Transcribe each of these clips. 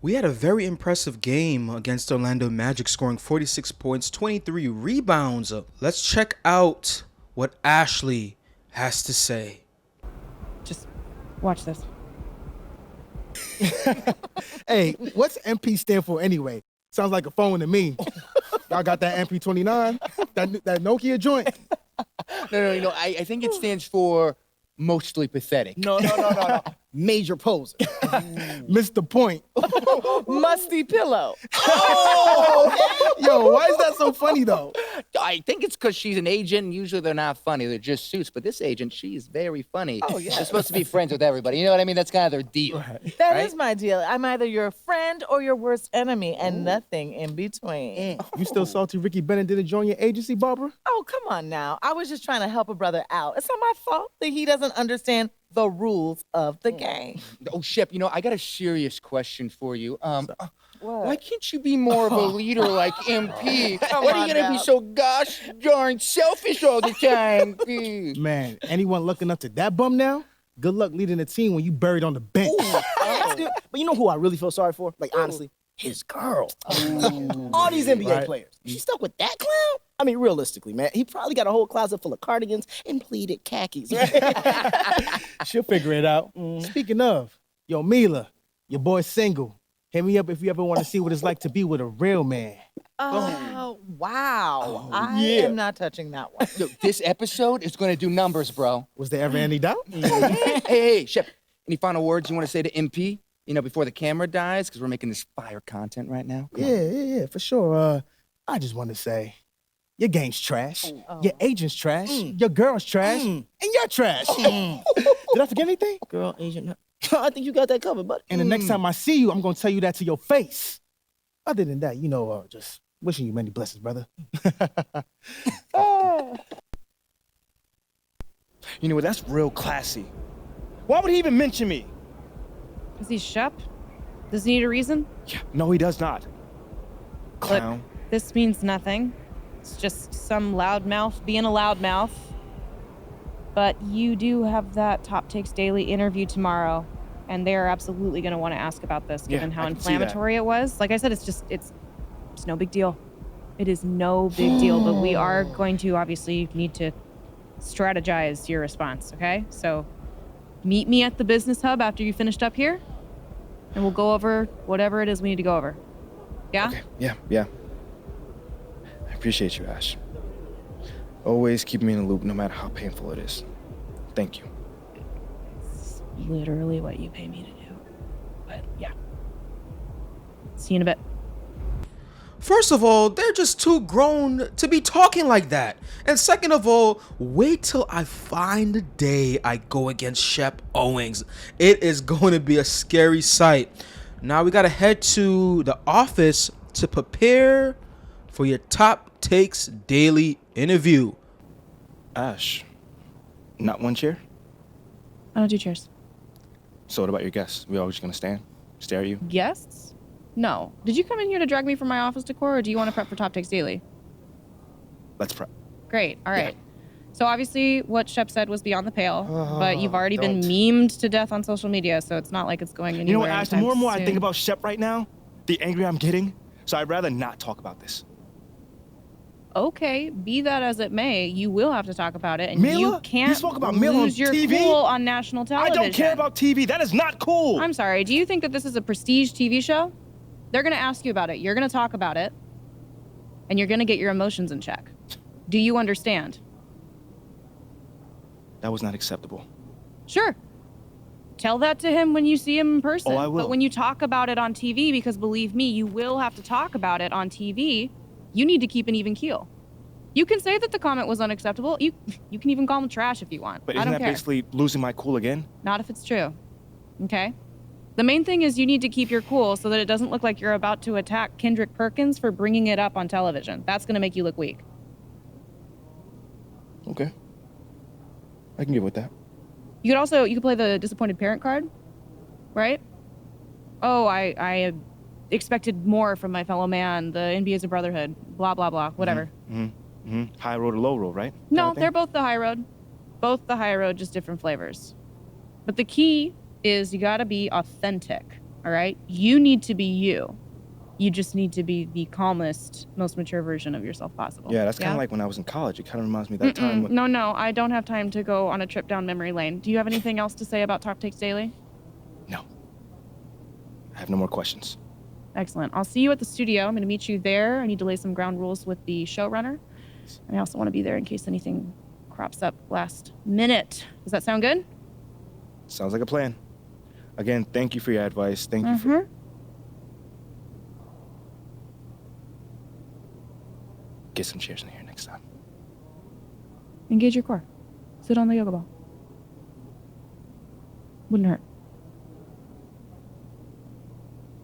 We had a very impressive game against Orlando Magic, scoring 46 points, 23 rebounds. Let's check out what Ashley has to say. Just watch this. Hey, what's MP stand for anyway? Sounds like a phone to me. Y'all got that MP29? That Nokia joint? No. I think it stands for mostly pathetic. No. Major poser. Missed the point. Musty pillow. Oh! Yo, why is that so funny, though? I think it's because she's an agent, and usually they're not funny. They're just suits. But this agent, she's very funny. Oh, yeah. They're supposed to be friends with everybody. You know what I mean? That's kind of their deal. That right? is my deal. I'm either your friend or your worst enemy, and nothing in between. You still salty Ricky Bennett didn't join your agency, Barbara? Oh, come on now. I was just trying to help a brother out. It's not my fault that he doesn't understand the rules of the game. Oh, Shep, I got a serious question for you. What? Why can't you be more of a leader like MP? Come Why are on you gonna now. be so gosh darn selfish all the time? Man, anyone looking up to that bum now? Good luck leading the team when you buried on the bench. That's good. But you know who I really feel sorry for? Like, honestly? His girl. All these NBA Right. players. She stuck with that clown? I mean, realistically, man, he probably got a whole closet full of cardigans and pleated khakis. She'll figure it out. Speaking of, yo, Mila, your boy's single. Hit me up if you ever want to see what it's like to be with a real man. Oh, wow. I yeah. am not touching that one. Yo, this episode is gonna do numbers, bro. Was there ever any doubt? Hey, Shep, any final words you want to say to MP? Before the camera dies, because we're making this fire content right now. Come on. Yeah, for sure. I just want to say, your game's trash. Your agent's trash. Your girl's trash. And you're trash. Did I forget anything? Girl, agent, no. I think you got that covered, buddy. And the next time I see you, I'm going to tell you that to your face. Other than that, just wishing you many blessings, brother. You know what? That's real classy. Why would he even mention me? Is he Shep? Does he need a reason? Yeah, no, he does not. Clown. Look, this means nothing. It's just some loudmouth being a loudmouth. But you do have that Top Takes Daily interview tomorrow, and they're absolutely going to want to ask about this, given how I can see that. inflammatory it was. Like I said, it's no big deal. It is no big deal, but we are going to obviously need to strategize your response, okay? So meet me at the business hub after you finished up here, and we'll go over whatever it is we need to go over. Yeah? Okay, yeah. I appreciate you, Ash. Always keep me in the loop, no matter how painful it is. Thank you. It's literally what you pay me to do. But yeah. See you in a bit. First of all, they're just too grown to be talking like that. And second of all, wait till I find the day I go against Shep Owens. It is going to be a scary sight. Now we got to head to the office to prepare for your Top Takes Daily interview. Ash, not one chair? I don't do cheers. So what about your guests? We all just gonna stare at you? Guests? No. Did you come in here to drag me from my office decor, or do you want to prep for Top Takes Daily? Let's prep. Great. All right. So obviously what Shep said was beyond the pale, but you've already been don't. memed to death on social media, so it's not like it's going anywhere. You know what, Ash? The more and more I anytime think soon. about Shep right now, the angrier I'm getting. So I'd rather not talk about this. Okay, be that as it may, you will have to talk about it, and Mila? you can't You spoke about Mila on lose your TV? cool on national I television. don't care about TV. That is not cool. I'm sorry, do you think that this is a prestige TV show? They're gonna ask you about it, you're gonna talk about it, and you're gonna get your emotions in check. Do you understand? That was not acceptable. Sure. Tell that to him when you see him in person. Oh, I will. But when you talk about it on TV, because believe me, you will have to talk about it on TV, you need to keep an even keel. You can say that the comment was unacceptable. You can even call him trash if you want. But I isn't don't that care. basically losing my cool again? Not if it's true. Okay? The main thing is you need to keep your cool so that it doesn't look like you're about to attack Kendrick Perkins for bringing it up on television. That's going to make you look weak. Okay. I can get with that. You could play the disappointed parent card, right? Oh, I expected more from my fellow man. The NBA is a brotherhood. Blah, blah, blah. Whatever. High road or low road, right? No, Kinda thing? they're both the high road. Both the high road, just different flavors. But the key is you gotta be authentic. all right? You need to be you. You just need to be the calmest, most mature version of yourself possible. Yeah, that's kind of like when I was in college. It kind of reminds me of that time when... No, I don't have time to go on a trip down memory lane. Do you have anything else to say about Top Takes Daily? No. I have no more questions. Excellent. I'll see you at the studio. I'm going to meet you there. I need to lay some ground rules with the showrunner. And I also want to be there in case anything crops up last minute. Does that sound good? Sounds like a plan. Again, thank you for your advice. Thank you for... Get some chairs in here next time. Engage your core. Sit on the yoga ball. Wouldn't hurt.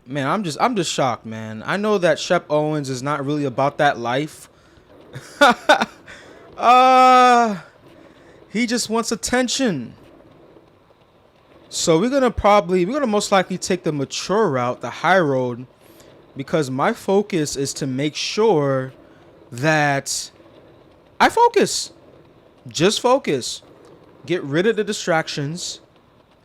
Man, I'm just shocked, man. I know that Shep Owens is not really about that life. He just wants attention. So we're gonna most likely take the mature route, the high road, because my focus is to make sure that I focus. Just focus. Get rid of the distractions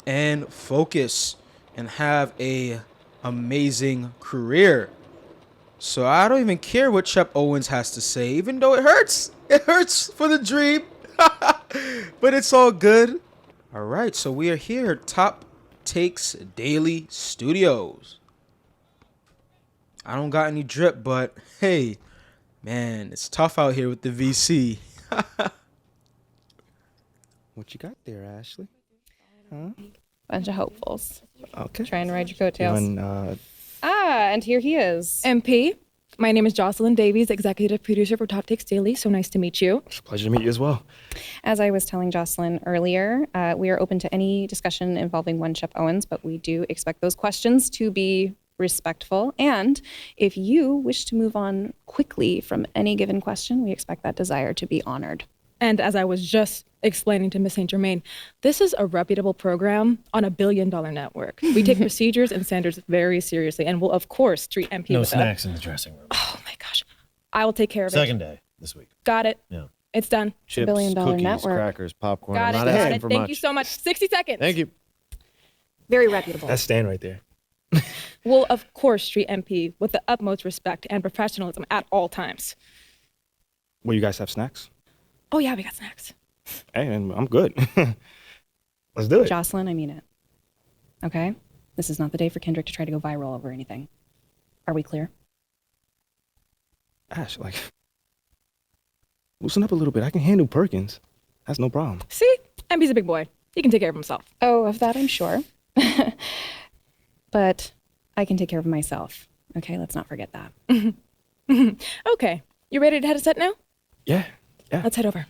and focus and have a amazing career. So I don't even care what Shep Owens has to say, even though it hurts. It hurts for the dream. But it's all good. All right, so we are here at Top Takes Daily Studios. I don't got any drip, but hey, man, it's tough out here with the VC. What you got there, Ashley? Huh? Bunch of hopefuls. Okay. Trying to ride your coattails. Doing, And here he is. MP, my name is Jocelyn Davies, executive producer for Top Takes Daily. So nice to meet you. it's a pleasure to meet you as well. As I was telling Jocelyn earlier, we are open to any discussion involving one Shep Owens, but we do expect those questions to be respectful. And if you wish to move on quickly from any given question, we expect that desire to be honored. And as I was just explaining to Miss St. Germain, this is a reputable program on $1 billion network. We take procedures and standards very seriously and will, of course, treat MP No with snacks in the dressing room. Oh my gosh. I will take care of Second day this week. it. Got it. Yeah. It's done. Chips, billion-dollar cookies, network. crackers, popcorn. Got I'm it. not Got asking it. for Thank much. you so much. 60 seconds. Thank you. Very reputable. That's Stan right there. We'll, of course, treat MP with the utmost respect and professionalism at all times. Well, you guys have snacks? Oh, yeah, we got snacks. Hey, and I'm good. Let's do it. Jocelyn, I mean it. Okay? This is not the day for Kendrick to try to go viral over anything. Are we clear? Ash, like, loosen up a little bit. I can handle Perkins. That's no problem. See? MP's a big boy. He can take care of himself. Oh, of that I'm sure. But I can take care of myself. Okay, let's not forget that. Okay. You ready to head a set now? Yeah. Let's head over.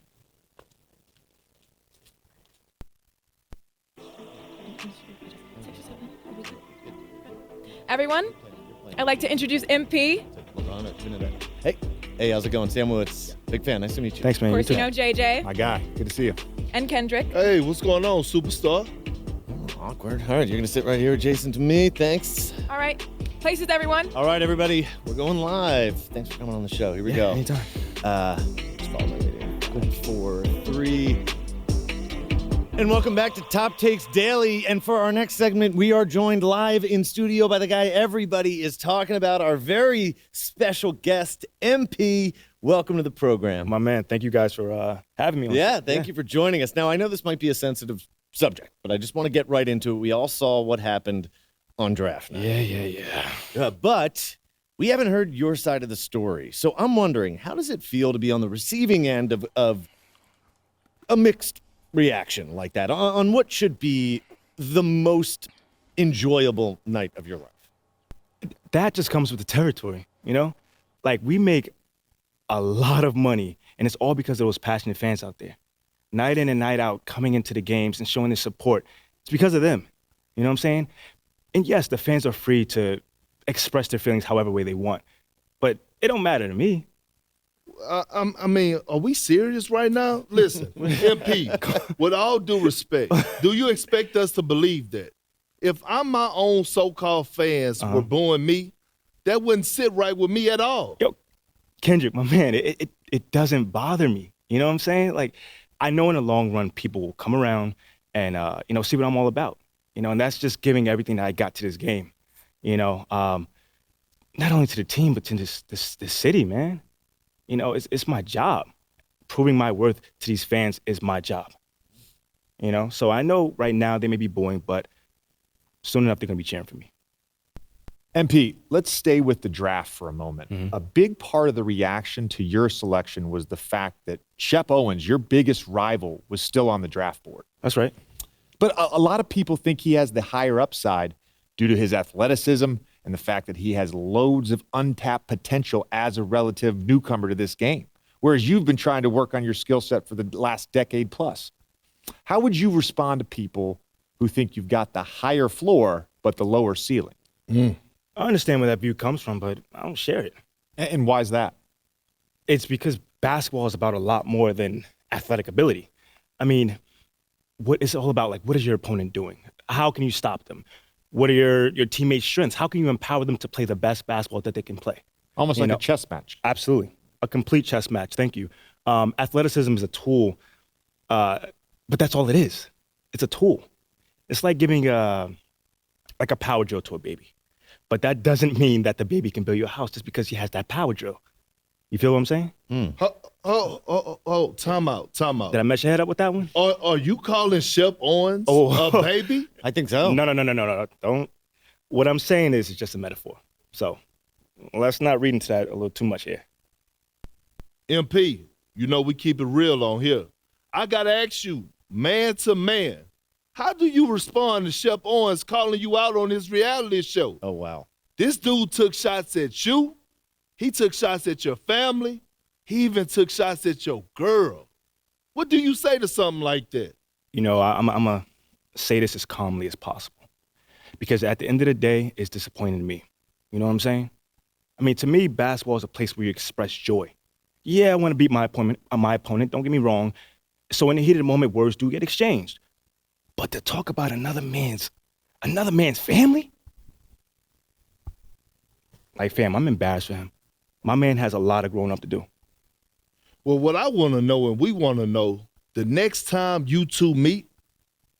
Everyone, I'd like to introduce MP. Hey, how's it going? Sam Woods. Big fan. Nice to meet you. Thanks, man. Of course, You you too. know JJ My guy. Good to see you. and Kendrick. Hey, what's going on, superstar? Awkward. All right, you're gonna sit right here adjacent to me. Thanks. All right. Places, everyone. All right, everybody, we're going live. Thanks for coming on the show. Here we go. Anytime. Just follow my lead. 4, 3. And welcome back to Top Takes Daily. And for our next segment, we are joined live in studio by the guy everybody is talking about, our very special guest, MP. Welcome to the program. My man, thank you guys for having me on. Yeah, thank you for joining us. Now, I know this might be a sensitive subject, but I just want to get right into it. We all saw what happened on draft night. Yeah. But we haven't heard your side of the story. So I'm wondering, how does it feel to be on the receiving end of a mixed reaction like that on what should be the most enjoyable night of your life? That just comes with the territory, you know? Like, we make a lot of money, and it's all because of those passionate fans out there. Night in and night out, coming into the games and showing their support. It's because of them. You know what I'm saying? And yes, the fans are free to express their feelings however way they want. But it don't matter to me. I mean, are we serious right now? Listen, MP, with all due respect, do you expect us to believe that? If I'm my own so-called fans were booing me, that wouldn't sit right with me at all. Yo, Kendrick, my man, it doesn't bother me. You know what I'm saying? Like, I know in the long run, people will come around and, see what I'm all about. You know, and that's just giving everything that I got to this game. Not only to the team, but to this city, man. It's my job. Proving my worth to these fans is my job. So I know right now they may be booing, but soon enough they're going to be cheering for me. MP, let's stay with the draft for a moment. A big part of the reaction to your selection was the fact that Shep Owens, your biggest rival, was still on the draft board. That's right. But a lot of people think he has the higher upside due to his athleticism and the fact that he has loads of untapped potential as a relative newcomer to this game, whereas you've been trying to work on your skill set for the last decade plus. How would you respond to people who think you've got the higher floor but the lower ceiling? I understand where that view comes from, but I don't share it. And why is that? It's because basketball is about a lot more than athletic ability. I mean, what is it all about? Like, what is your opponent doing? How can you stop them? What are your teammates' strengths? How can you empower them to play the best basketball that they can play? Almost like a chess match. Absolutely. A complete chess match. Thank you. Athleticism is a tool, but that's all it is. It's a tool. It's like giving a power drill to a baby. But that doesn't mean that the baby can build you a house just because he has that power drill. You feel what I'm saying? Time out. Did I mess your head up with that one? Are you calling Shep Owens a baby? I think so. No. Don't. What I'm saying is it's just a metaphor. So let's not read into that a little too much here. MP, we keep it real on here. I got to ask you, man to man, how do you respond to Shep Owens calling you out on his reality show? Oh, wow. This dude took shots at you. He took shots at your family. He even took shots at your girl. What do you say to something like that? I'm going to say this as calmly as possible. Because at the end of the day, it's disappointing to me. You know what I'm saying? I mean, to me, basketball is a place where you express joy. Yeah, I want to beat my opponent, don't get me wrong. So in the heat of the moment, words do get exchanged. But to talk about another man's family? Like, fam, I'm embarrassed for him. My man has a lot of growing up to do. Well, what I want to know, and we want to know, the next time you two meet,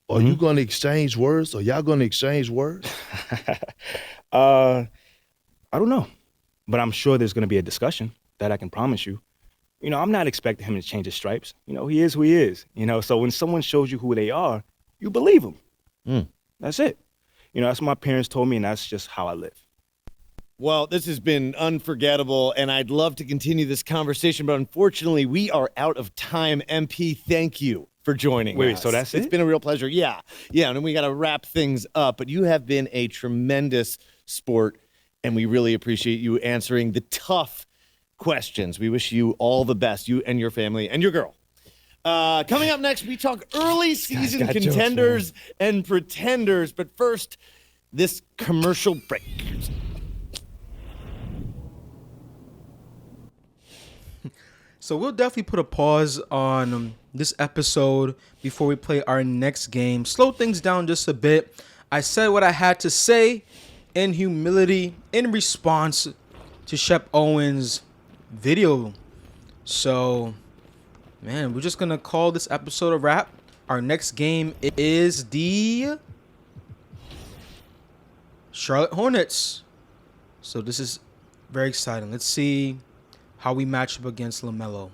are you going to exchange words? Are y'all going to exchange words? I don't know. But I'm sure there's going to be a discussion. That I can promise you. I'm not expecting him to change his stripes. He is who he is. So when someone shows you who they are, you believe them. That's it. That's what my parents told me, and that's just how I live. Well, this has been unforgettable, and I'd love to continue this conversation, but unfortunately, we are out of time. MP, thank you for joining us. Wait, so that's it? It's been a real pleasure. Yeah, and we got to wrap things up, but you have been a tremendous sport, and we really appreciate you answering the tough questions. We wish you all the best, you and your family and your girl. Coming up next, we talk early season contenders and pretenders. But first, this commercial break. So we'll definitely put a pause on this episode before we play our next game. Slow things down just a bit. I said what I had to say in humility in response to Shep Owens' video. So, man, we're just going to call this episode a wrap. Our next game is the Charlotte Hornets. So this is very exciting. Let's see how we match up against LaMelo.